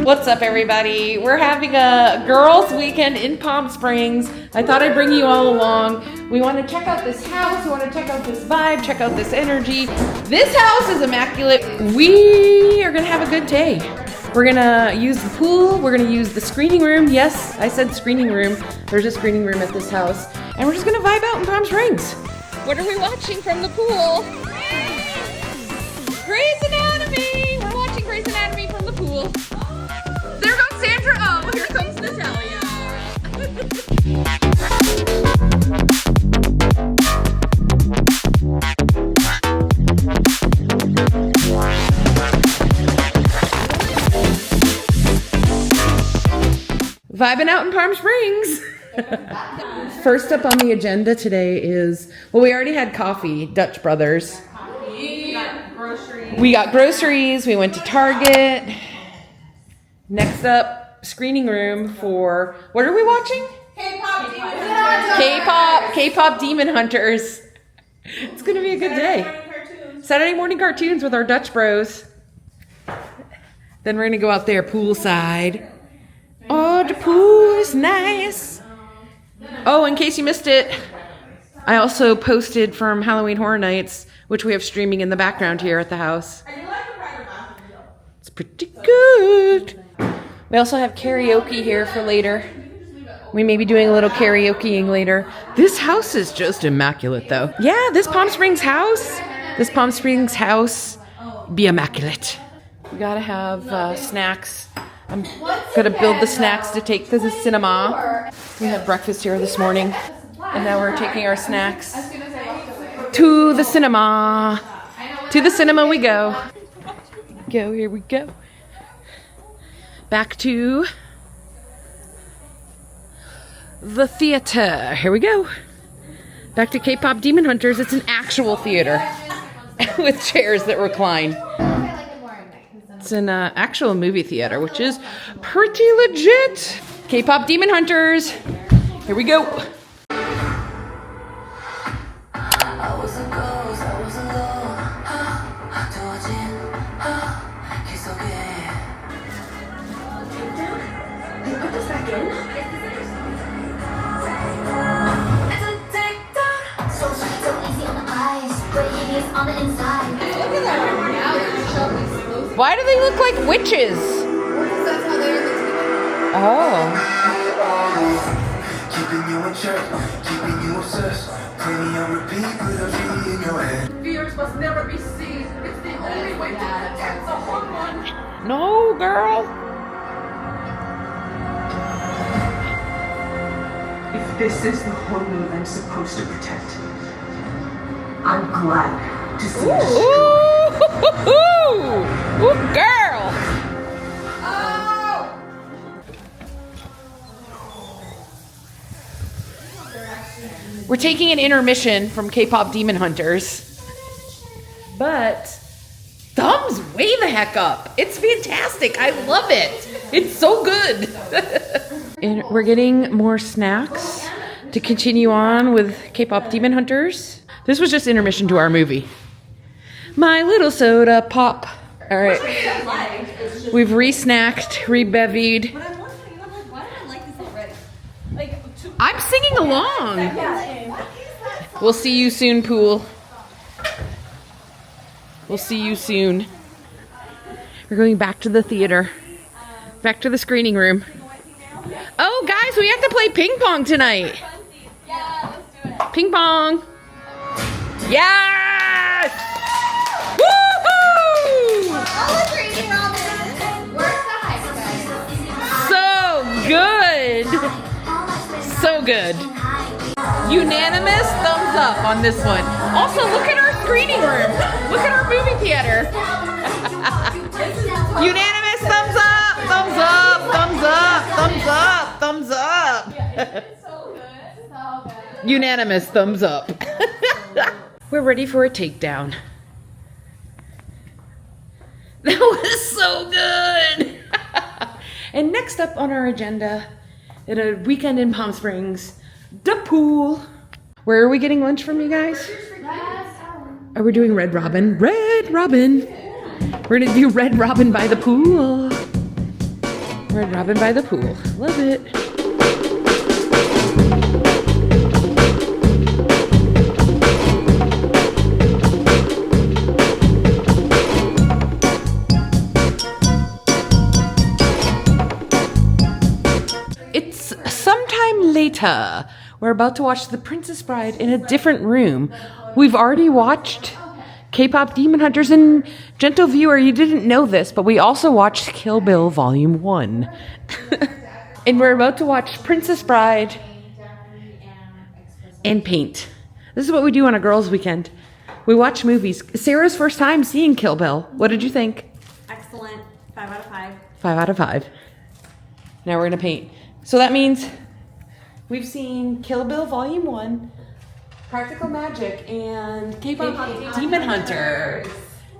What's up, everybody? We're having a girls' weekend in Palm Springs. I thought I'd bring you all along. We want to check out this house. We want to check out this vibe, check out this energy. This house is immaculate. We are going to have a good day. We're going to use the pool. We're going to use the screening room. Yes, I said screening room. There's a screening room at this house. And we're just going to vibe out in Palm Springs. What are we watching from the pool? Grey's Anatomy! We're watching Grey's Anatomy from the pool. There goes Sandra. Oh, here comes Natalia. Vibing out in Palm Springs. First up on the agenda today is, well, we already had coffee, Dutch Brothers. We got groceries. We went to Target. Next up, screening room for, what are we watching? K-pop Demon Hunters. It's gonna be a good day. Saturday morning cartoons with our Dutch bros. Then we're gonna go out there poolside. Oh, the pool is nice. Oh, in case you missed it, I also posted from Halloween Horror Nights, which we have streaming in the background here at the house. It's pretty good. We also have karaoke here for later. We may be doing a little karaokeing later. This house is just immaculate, though. Yeah, this Palm Springs house be immaculate. We gotta have snacks. I'm gonna build the snacks to take to the cinema. We had breakfast here this morning, and now we're taking our snacks to the cinema. To the cinema we go. Here we go. Back to the theater. Here we go. Back to K-pop Demon Hunters. It's an actual theater with chairs that recline. It's an actual movie theater, which is pretty legit. K-pop Demon Hunters. Here we go. Why do they look like witches? Oh. Keeping you in check, keeping you obsessed, cleaning and repeat with a V in your head. Fears must never be seen. It's the only way to protect the whole one. No, girl. If this is the Honmu I'm supposed to protect, I'm glad to see it. Ooh, girl. Oh! We're taking an intermission from K-pop Demon Hunters, but thumbs way the heck up. It's fantastic. I love it. It's so good. And we're getting more snacks to continue on with K-pop Demon Hunters. This was just intermission to our movie. My little soda pop. All right. We've re-snacked, re-bevied. But I'm wondering, why do I like this already? I'm singing along. We'll see you soon, pool. We'll see you soon. We're going back to the theater. Back to the screening room. Oh, guys, we have to play ping pong tonight. Yeah, let's do it. Ping pong. Yes! Woohoo! Oh, training Robin. Where's the hype, guys? So good. So good. Unanimous thumbs up on this one. Also, look at our screening room. Look at our movie theater. Unanimous thumbs up, thumbs up, thumbs up, thumbs up, thumbs up. So good. So good. Unanimous thumbs up. We're ready for a takedown. That was so good. And next up on our agenda, at a weekend in Palm Springs, the pool. Where are we getting lunch from, you guys? Are we doing Red Robin? Red Robin. We're gonna do Red Robin by the pool. Red Robin by the pool. Love it. It's sometime later. We're about to watch The Princess Bride in a different room. We've already watched K-pop Demon Hunters, and gentle viewer, you didn't know this, but we also watched Kill Bill Volume 1. And we're about to watch Princess Bride and paint. This is what we do on a girls' weekend. We watch movies. Sarah's first time seeing Kill Bill. What did you think? Excellent. 5 out of 5. 5 out of 5. Now we're gonna paint. So that means we've seen Kill Bill Volume 1, Practical Magic, and K-pop Demon Hunters.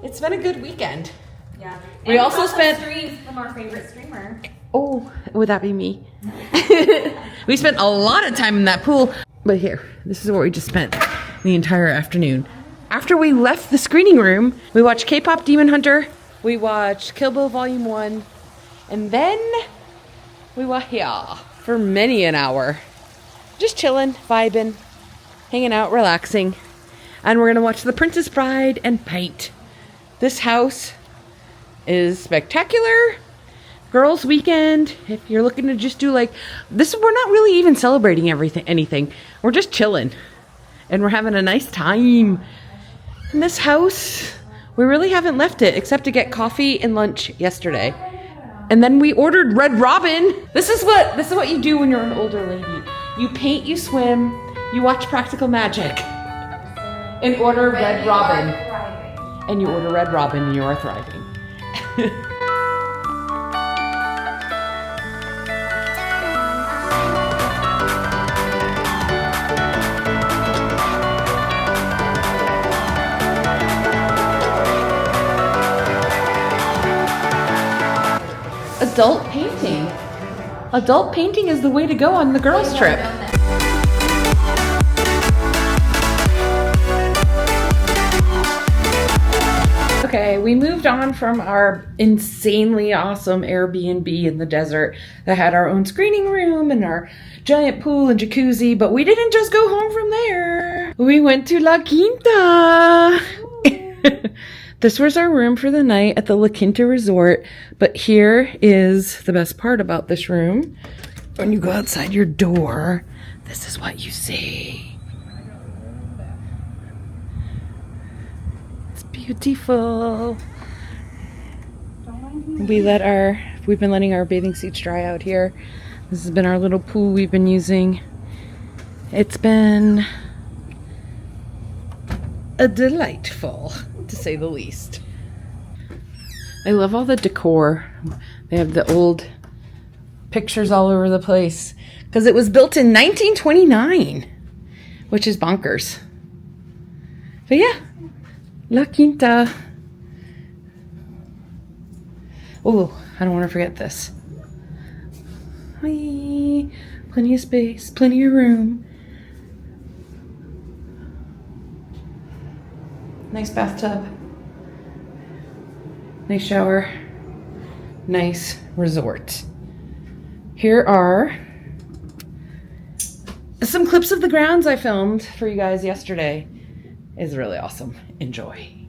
It's been a good weekend. Yeah. We also spent... streams from our favorite streamer. Oh, would that be me? We spent a lot of time in that pool. But here, this is where we just spent the entire afternoon. After we left the screening room, we watched K-pop Demon Hunter, we watched Kill Bill Volume 1, and then we were here for many an hour. Just chilling, vibing, hanging out, relaxing. And we're gonna watch The Princess Bride and paint. This house is spectacular. Girls' weekend, if you're looking to just do like this, we're not really even celebrating anything. We're just chilling. And we're having a nice time. In this house, we really haven't left it except to get coffee and lunch yesterday. And then we ordered Red Robin. This is what you do when you're an older lady. You paint, you swim, you watch Practical Magic, and order Red Robin. And you order Red Robin and you are thriving. Adult painting. Adult painting is the way to go on the girls' trip. Okay, we moved on from our insanely awesome Airbnb in the desert that had our own screening room and our giant pool and jacuzzi, but we didn't just go home from there. We went to La Quinta. This was our room for the night at the La Quinta Resort, but here is the best part about this room. When you go outside your door, this is what you see. It's beautiful. We've been letting our bathing suits dry out here. This has been our little pool we've been using. It's been a delightful, to say the least. I love all the decor. They have the old pictures all over the place because it was built in 1929, which is bonkers. But yeah, La Quinta. Oh, I don't want to forget this. Hi. Plenty of space, plenty of room. Nice bathtub. Nice shower. Nice resort. Here are some clips of the grounds I filmed for you guys yesterday. It's really awesome. Enjoy.